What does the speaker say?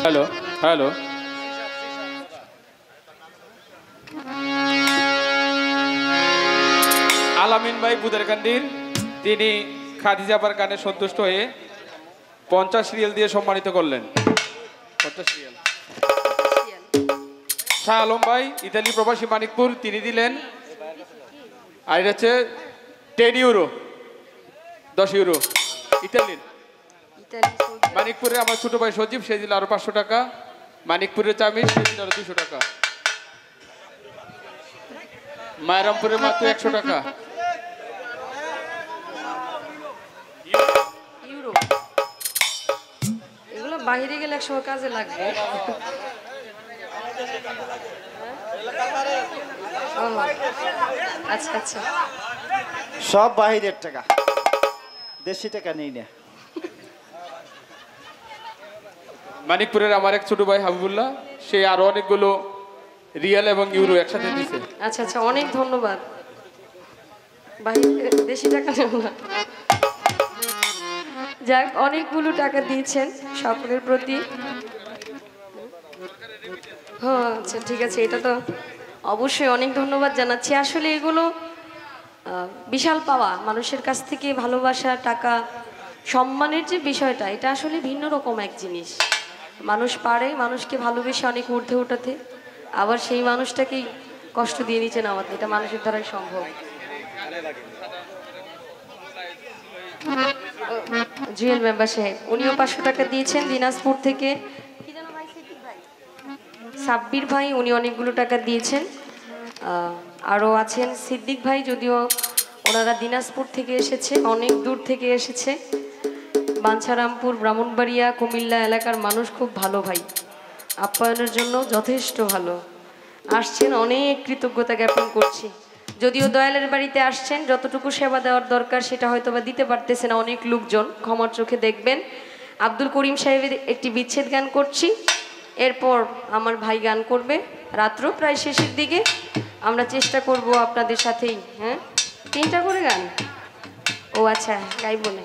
Hello hello আলামিন ভাই বুদারকান্দির, তিনি খাদিজাবার গানে সন্তুষ্ট হয়ে 50 রিয়াল দিয়ে সম্মানিত করলেন। 50 রিয়াল। শাহ আলম ভাই ইতালি প্রবাসী মানিকপুর, তিনি দিলেন, আর এটা হচ্ছে 10 ইউরো, 10 ইউরো ইতালির। মানিকপুরে আমার ছোট ভাই সজীব, সে দিল আরো 500 টাকা। মানিকপুরের চামির, সে দিল আরো 200 টাকা। মায়রামপুরের মাত্র 100 টাকা। ইউরো এগুলো বাইরে গেলে একসময় কাজে লাগবে। আচ্ছা আচ্ছা, সব বাহিরের টাকা, দেশি টাকা নেই না। মানিকপুরের আমার এক ছোট ভাই হাবিবুল্লাহ, সে আরো অনেকগুলো রিয়াল এবং ইউরো একসাথে দিছে। আচ্ছা আচ্ছা, অনেক ধন্যবাদ। বাইরে দেশি টাকা নেব না। যাক, অনেকগুলো টাকা দিয়েছেন সকলের প্রতি। হ্যাঁ আচ্ছা ঠিক আছে, এটা তো অবশ্যই অনেক ধন্যবাদ জানাচ্ছি। আসলে এগুলো বিশাল পাওয়া, মানুষের কাছ থেকে ভালোবাসা, টাকা, সম্মানের যে বিষয়টা, এটা আসলে ভিন্ন রকম এক জিনিস। মানুষ পারে মানুষকে ভালোবেসে অনেক ঊর্ধ্বে ওঠাতে, আবার সেই মানুষটাকেই কষ্ট দিয়ে নিচে নামাতে, এটা মানুষের দ্বারাই সম্ভব। জুয়েল মেম্বার সাহেব, উনিও 500 টাকা দিয়েছেন দিনাজপুর থেকে। সাব্বির ভাই, উনি অনেকগুলো টাকা দিয়েছেন। আরও আছেন সিদ্দিক ভাই, যদিও ওনারা দিনাজপুর থেকে এসেছে, অনেক দূর থেকে এসেছে। বাঞ্ছারামপুর, ব্রাহ্মণবাড়িয়া, কুমিল্লা এলাকার মানুষ খুব ভালো ভাই, আপ্যায়নের জন্য যথেষ্ট ভালো আসছেন, অনেক কৃতজ্ঞতা জ্ঞাপন করছি। যদিও দয়ালের বাড়িতে আসছেন, যতটুকু সেবা দেওয়ার দরকার সেটা হয়তো বা দিতে পারতেছে না অনেক লোকজন, ক্ষমার চোখে দেখবেন। আব্দুল করিম সাহেবের একটি বিচ্ছেদ গান করছি, এরপর আমার ভাই গান করবে। রাত্র প্রায় শেষের দিকে, আমরা চেষ্টা করব আপনাদের সাথেই। হ্যাঁ, 3টা করে গান। ও আচ্ছা, গাইব না।